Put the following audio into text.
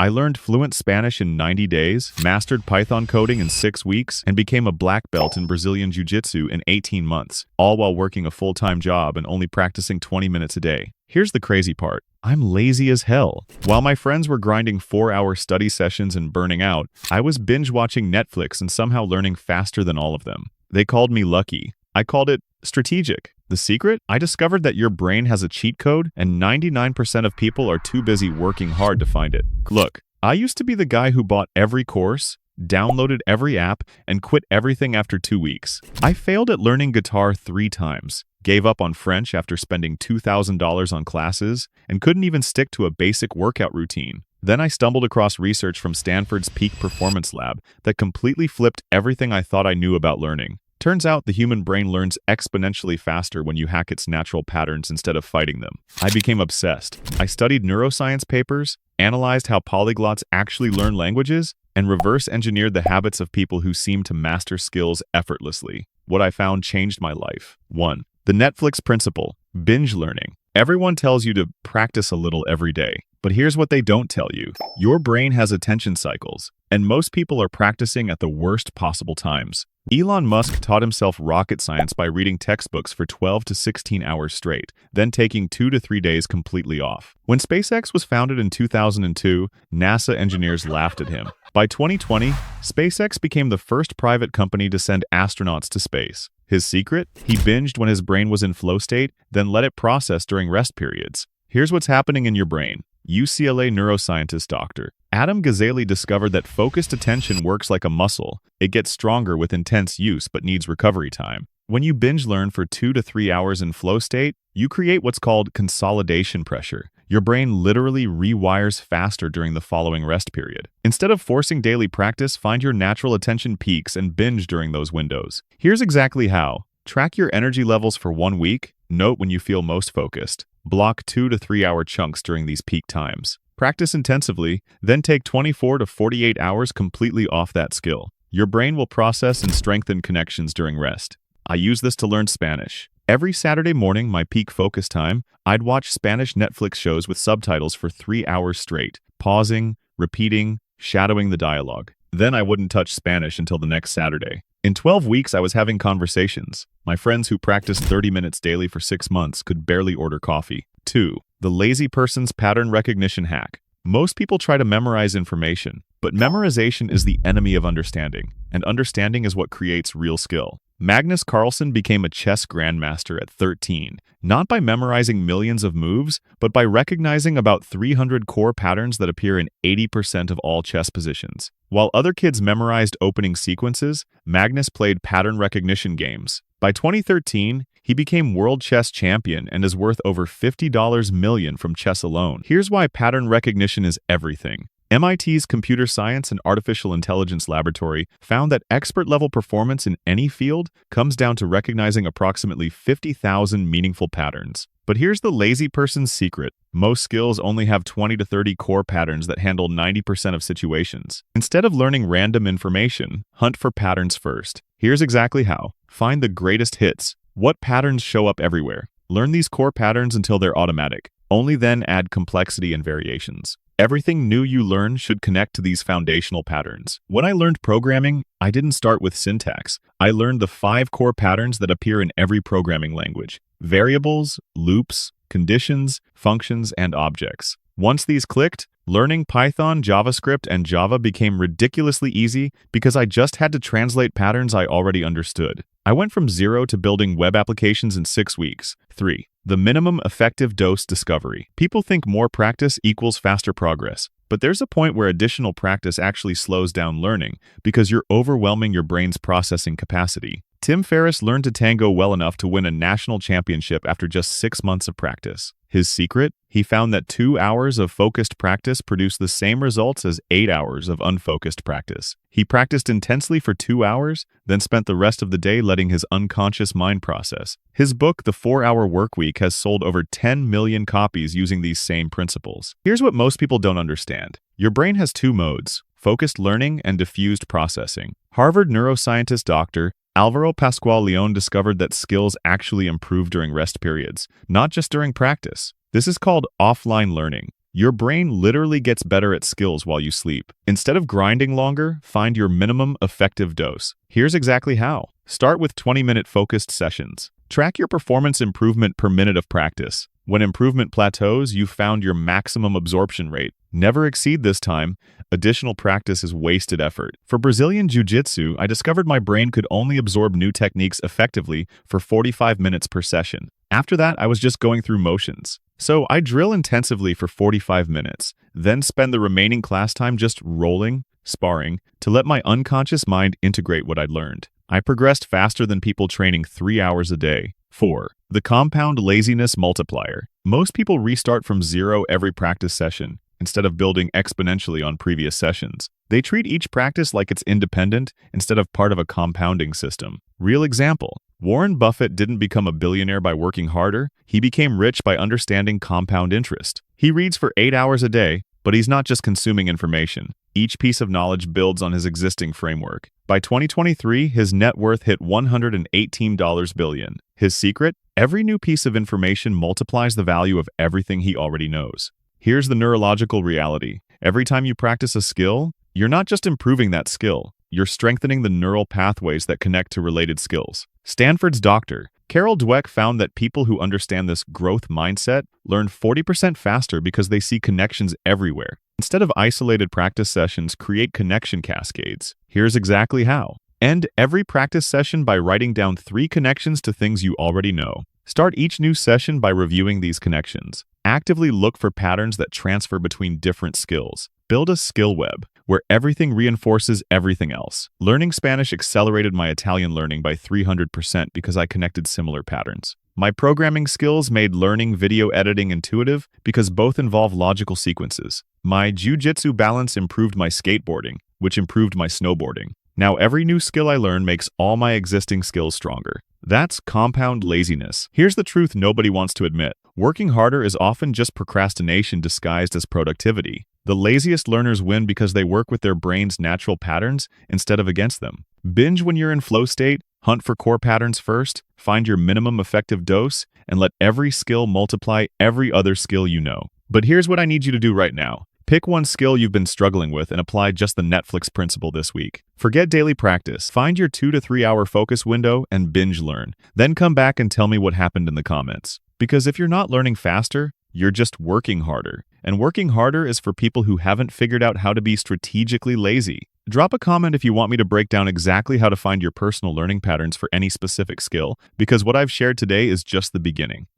I learned fluent Spanish in 90 days, mastered Python coding in 6 weeks, and became a black belt in Brazilian Jiu-Jitsu in 18 months, all while working a full-time job and only practicing 20 minutes a day. Here's the crazy part. I'm lazy as hell. While my friends were grinding 4-hour study sessions and burning out, I was binge-watching Netflix and somehow learning faster than all of them. They called me lucky. I called it strategic. The secret? I discovered that your brain has a cheat code, and 99% of people are too busy working hard to find it. Look, I used to be the guy who bought every course, downloaded every app, and quit everything after 2 weeks. I failed at learning guitar 3 times, gave up on French after spending $2,000 on classes, and couldn't even stick to a basic workout routine. Then I stumbled across research from Stanford's Peak Performance Lab that completely flipped everything I thought I knew about learning. Turns out the human brain learns exponentially faster when you hack its natural patterns instead of fighting them. I became obsessed. I studied neuroscience papers, analyzed how polyglots actually learn languages, and reverse engineered the habits of people who seem to master skills effortlessly. What I found changed my life. 1. The Netflix principle: binge learning. Everyone tells you to practice a little every day. But here's what they don't tell you. Your brain has attention cycles, and most people are practicing at the worst possible times. Elon Musk taught himself rocket science by reading textbooks for 12 to 16 hours straight, then taking 2 to 3 days completely off. When SpaceX was founded in 2002, NASA engineers laughed at him. By 2020, SpaceX became the first private company to send astronauts to space. His secret? He binged when his brain was in flow state, then let it process during rest periods. Here's what's happening in your brain. UCLA neuroscientist Dr. Adam Gazzaley discovered that focused attention works like a muscle. It gets stronger with intense use but needs recovery time. When you binge learn for 2 to 3 hours in flow state, you create what's called consolidation pressure. Your brain literally rewires faster during the following rest period. Instead of forcing daily practice, find your natural attention peaks and binge during those windows. Here's exactly how. Track your energy levels for 1 week. Note when you feel most focused. Block 2 to 3 hour chunks during these peak times. Practice intensively, then take 24 to 48 hours completely off that skill. Your brain will process and strengthen connections during rest. I use this to learn Spanish. Every Saturday morning, my peak focus time, I'd watch Spanish Netflix shows with subtitles for 3 hours straight, pausing, repeating, shadowing the dialogue. Then I wouldn't touch Spanish until the next Saturday. In 12 weeks, I was having conversations. My friends who practiced 30 minutes daily for 6 months could barely order coffee. 2. The lazy person's pattern recognition hack. Most people try to memorize information, but memorization is the enemy of understanding, and understanding is what creates real skill. Magnus Carlsen became a chess grandmaster at 13, not by memorizing millions of moves, but by recognizing about 300 core patterns that appear in 80% of all chess positions. While other kids memorized opening sequences, Magnus played pattern recognition games. By 2013, he became world chess champion and is worth over $50 million from chess alone. Here's why pattern recognition is everything. MIT's Computer Science and Artificial Intelligence Laboratory found that expert-level performance in any field comes down to recognizing approximately 50,000 meaningful patterns. But here's the lazy person's secret. Most skills only have 20 to 30 core patterns that handle 90% of situations. Instead of learning random information, hunt for patterns first. Here's exactly how. Find the greatest hits. What patterns show up everywhere? Learn these core patterns until they're automatic. Only then add complexity and variations. Everything new you learn should connect to these foundational patterns. When I learned programming, I didn't start with syntax. I learned the 5 core patterns that appear in every programming language: variables, loops, conditions, functions, and objects. Once these clicked, learning Python, JavaScript, and Java became ridiculously easy because I just had to translate patterns I already understood. I went from zero to building web applications in 6 weeks. 3. The minimum effective dose discovery. People think more practice equals faster progress, but there's a point where additional practice actually slows down learning because you're overwhelming your brain's processing capacity. Tim Ferriss learned to tango well enough to win a national championship after just 6 months of practice. His secret? He found that 2 hours of focused practice produced the same results as 8 hours of unfocused practice. He practiced intensely for 2 hours, then spent the rest of the day letting his unconscious mind process. His book, The 4-Hour Workweek, has sold over 10 million copies using these same principles. Here's what most people don't understand. Your brain has 2 modes: focused learning and diffused processing. Harvard neuroscientist Dr. Alvaro Pascual-León discovered that skills actually improve during rest periods, not just during practice. This is called offline learning. Your brain literally gets better at skills while you sleep. Instead of grinding longer, find your minimum effective dose. Here's exactly how. Start with 20-minute focused sessions. Track your performance improvement per minute of practice. When improvement plateaus, you've found your maximum absorption rate. Never exceed this time. Additional practice is wasted effort. For Brazilian Jiu-Jitsu, I discovered my brain could only absorb new techniques effectively for 45 minutes per session. After that, I was just going through motions. So I drill intensively for 45 minutes, then spend the remaining class time just rolling, sparring, to let my unconscious mind integrate what I'd learned. I progressed faster than people training 3 hours a day. 4. The compound laziness multiplier. Most people restart from zero every practice session, instead of building exponentially on previous sessions. They treat each practice like it's independent instead of part of a compounding system. Real example. Warren Buffett didn't become a billionaire by working harder, he became rich by understanding compound interest. He reads for 8 hours a day, but he's not just consuming information. Each piece of knowledge builds on his existing framework. By 2023, his net worth hit $118 billion. His secret? Every new piece of information multiplies the value of everything he already knows. Here's the neurological reality. Every time you practice a skill, you're not just improving that skill, you're strengthening the neural pathways that connect to related skills. Stanford's Dr. Carol Dweck found that people who understand this growth mindset learn 40% faster because they see connections everywhere. Instead of isolated practice sessions, create connection cascades. Here's exactly how. End every practice session by writing down 3 connections to things you already know. Start each new session by reviewing these connections. Actively look for patterns that transfer between different skills. Build a skill web where everything reinforces everything else. Learning Spanish accelerated my Italian learning by 300% because I connected similar patterns. My programming skills made learning video editing intuitive because both involve logical sequences. My jiu-jitsu balance improved my skateboarding, which improved my snowboarding. Now every new skill I learn makes all my existing skills stronger. That's compound laziness. Here's the truth nobody wants to admit. Working harder is often just procrastination disguised as productivity. The laziest learners win because they work with their brain's natural patterns instead of against them. Binge when you're in flow state, hunt for core patterns first, find your minimum effective dose, and let every skill multiply every other skill you know. But here's what I need you to do right now. Pick one skill you've been struggling with and apply just the Netflix principle this week. Forget daily practice. Find your 2 to 3 hour focus window and binge learn. Then come back and tell me what happened in the comments. Because if you're not learning faster, you're just working harder. And working harder is for people who haven't figured out how to be strategically lazy. Drop a comment if you want me to break down exactly how to find your personal learning patterns for any specific skill, because what I've shared today is just the beginning.